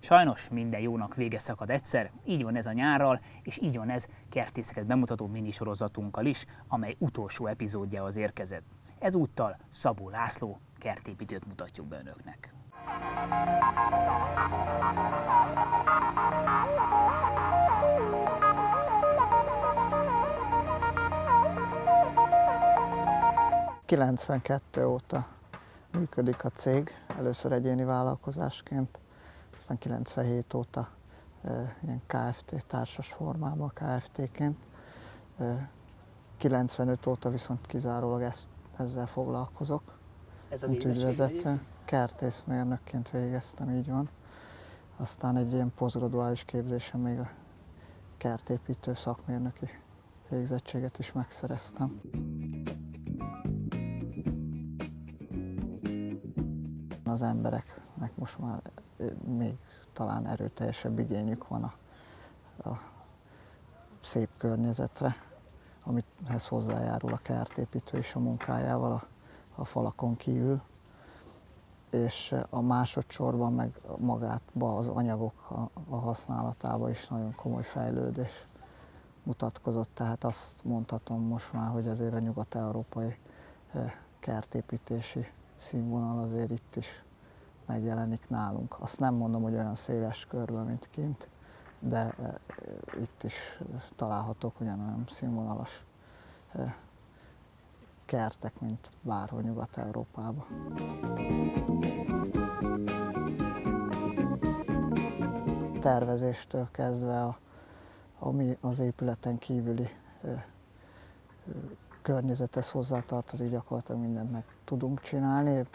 Sajnos minden jónak vége szakad egyszer, így van ez a nyárral, és így van ez kertészeket bemutató minisorozatunkkal is, amely utolsó epizódjához érkezett. Ezúttal Szabó László kertépítőt mutatjuk be önöknek. ...92 óta működik a cég, először egyéni vállalkozásként, aztán 97 óta ilyen Kft. Társas formában Kft.-ként. 95 óta viszont kizárólag ezzel foglalkozok. Ez a mint végzettség ügyvezető. Kertészmérnökként végeztem, így van. Aztán egy ilyen posztgraduális képzésen még a kertépítő szakmérnöki végzettséget is megszereztem. Az embereknek most már még talán erőteljesebb igényük van a szép környezetre, amihez hozzájárul a kertépítő is a munkájával a falakon kívül. És a másodszorban meg magátban az anyagok a használatában is nagyon komoly fejlődés mutatkozott. Tehát azt mondhatom most már, hogy azért a nyugat-európai kertépítési színvonal azért itt is megjelenik nálunk. Azt nem mondom, hogy olyan széles körben, mint kint, de itt is találhatók ugyanolyan színvonalas kertek, mint bárhol Nyugat-Európában. Tervezéstől kezdve, ami az épületen kívüli környezethez hozzátartozik, gyakorlatilag mindent meg tudunk csinálni,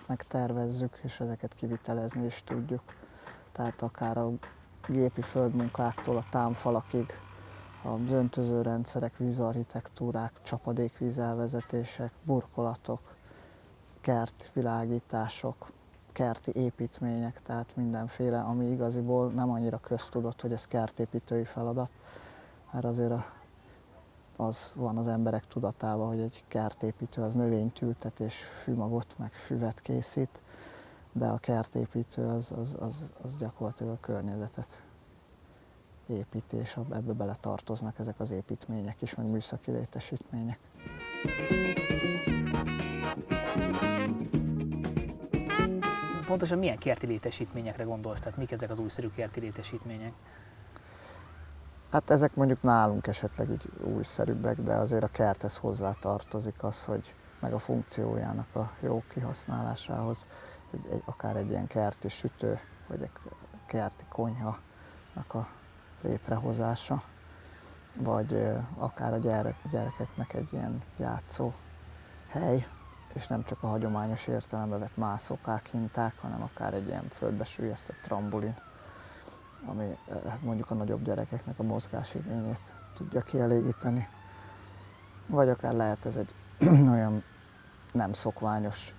meg tervezzük, és ezeket kivitelezni is tudjuk. Tehát akár a gépi földmunkáktól a támfalakig, az öntözőrendszerek, vízarchitektúrák, csapadékvízelvezetések, burkolatok, kertvilágítások, kerti építmények, tehát mindenféle, ami igaziból nem annyira köztudott, hogy ez kertépítői feladat, mert azért az van az emberek tudatában, hogy egy kertépítő az növényt ültet és fűmagot, meg füvet készít, de a kertépítő az gyakorlatilag a környezetet építi, és ebbe bele tartoznak ezek az építmények is, meg műszaki létesítmények. Pontosan milyen kerti létesítményekre gondolsz? Tehát mik ezek az újszerű kerti létesítmények? Hát ezek mondjuk nálunk esetleg így újszerűbbek, de azért a kerthez hozzátartozik az, hogy meg a funkciójának a jó kihasználásához, akár egy ilyen kerti sütő, vagy egy kerti konyhának a létrehozása, vagy akár a gyerekeknek egy ilyen játszó hely, és nem csak a hagyományos értelembe vett mászókák, hinták, hanem akár egy ilyen földbe süllyesztett trambulin, ami mondjuk a nagyobb gyerekeknek a mozgásigényét tudja kielégíteni. Vagy akár lehet ez egy olyan nem szokványos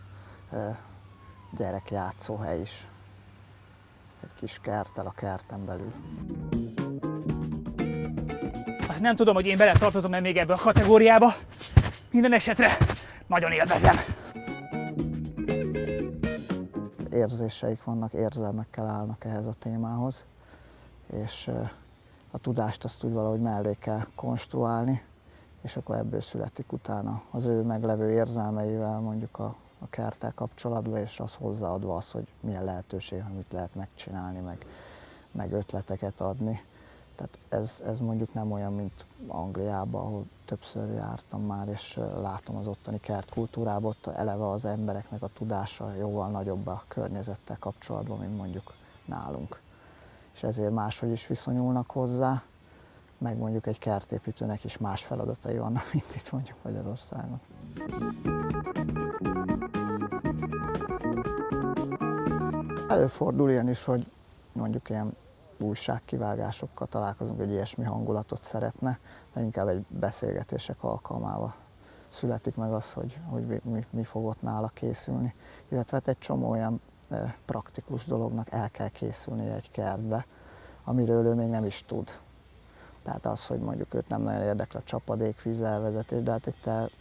gyerekjátszóhely is, egy kis kerttel a kerten belül. Azt nem tudom, hogy én bele tartozom-e még ebbe a kategóriába. Minden esetre nagyon élvezem. Érzéseik vannak, érzelmekkel állnak ehhez a témához, és a tudást azt úgy valahogy mellé kell konstruálni, és akkor ebből születik utána az ő meglevő érzelmeivel mondjuk a kerttel kapcsolatban, és az hozzáadva az, hogy milyen lehetőség, hogy mit lehet megcsinálni, meg ötleteket adni. Tehát ez mondjuk nem olyan, mint Angliában, ahol többször jártam már, és látom az ottani kertkultúrában, ott eleve az embereknek a tudása jóval nagyobb a környezettel kapcsolatban, mint mondjuk nálunk. És ezért máshogy is viszonyulnak hozzá, meg mondjuk egy kertépítőnek is más feladatai vannak, mint itt mondjuk Magyarországon. Előfordul ilyen is, hogy mondjuk ilyen újságkivágásokkal találkozunk, hogy ilyesmi hangulatot szeretne, de inkább egy beszélgetések alkalmával születik meg az, hogy mi fog ott nála készülni. Illetve hát egy csomó olyan praktikus dolognak el kell készülnie egy kertbe, amiről ő még nem is tud. Tehát az, hogy mondjuk őt nem nagyon érdekli a csapadékvízelvezetés, de hát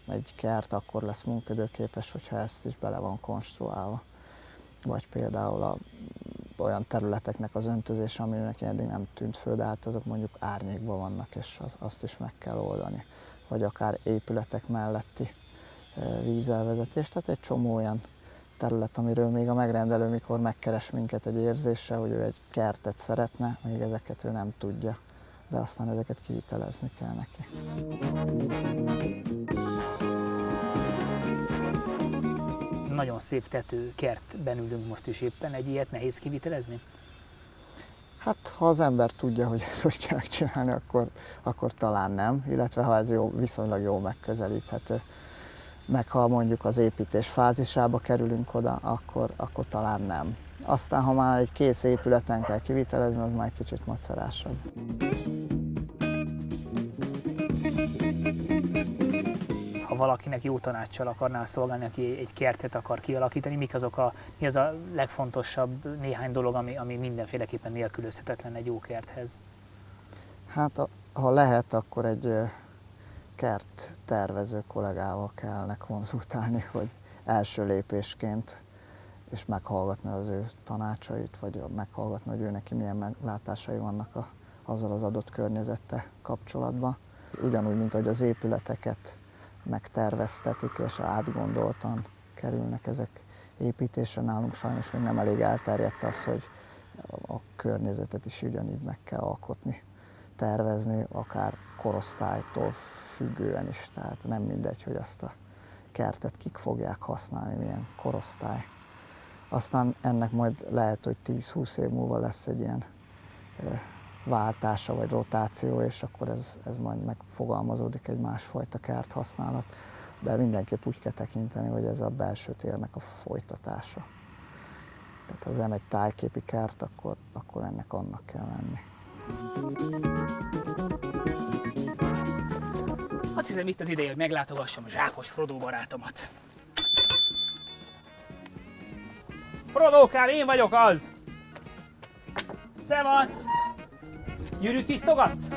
egy kert akkor lesz működőképes, hogyha ezt is bele van konstruálva. Vagy például olyan területeknek az öntözése, aminek eddig nem tűnt föl, de hát azok mondjuk árnyékban vannak, és azt is meg kell oldani. Vagy akár épületek melletti vízelvezetés, tehát egy csomó olyan terület, amiről még a megrendelő, mikor megkeres minket egy érzéssel, hogy ő egy kertet szeretne, még ezeket ő nem tudja, de aztán ezeket kivitelezni kell neki. Nagyon szép tető kertben ülünk most is éppen, egy ilyet nehéz kivitelezni? Hát, ha az ember tudja, hogy ezt hogy kell csinálni, akkor talán nem, illetve ha ez viszonylag jól megközelíthető. Meg ha mondjuk az építés fázisába kerülünk oda, akkor talán nem. Aztán, ha már egy kész épületen kell kivitelezni, az már egy kicsit macerásabb. Ha valakinek jó tanáccsal akarnál szolgálni, aki egy kertet akar kialakítani, mi az a legfontosabb néhány dolog, ami mindenféleképpen nélkülözhetetlen egy jó kerthez? Hát, ha lehet, akkor egy kerttervező kollégával kellene konzultálni, hogy első lépésként, és meghallgatni az ő tanácsait, vagy meghallgatni, hogy ő neki milyen meglátásai vannak azzal az adott környezettel kapcsolatban. Ugyanúgy, mint hogy az épületeket megterveztetik, és átgondoltan kerülnek ezek építésre, nálunk sajnos még nem elég elterjedt az, hogy a környezetet is ugyanígy meg kell alkotni, tervezni, akár korosztálytól függően is, tehát nem mindegy, hogy azt a kertet kik fogják használni, milyen korosztály. Aztán ennek majd lehet, hogy 10-20 év múlva lesz egy ilyen váltása vagy rotáció, és akkor ez majd megfogalmazódik egy másfajta kerthasználat, de mindenképp úgy kell tekinteni, hogy ez a belső térnek a folytatása. Tehát ha az egy tájképi kert, akkor ennek annak kell lenni. Azt hiszem, itt az ideje, hogy meglátogassam Zsákos Frodó barátomat. Frodókám, én vagyok az! Szevasz! Gyűrűt tisztogatsz?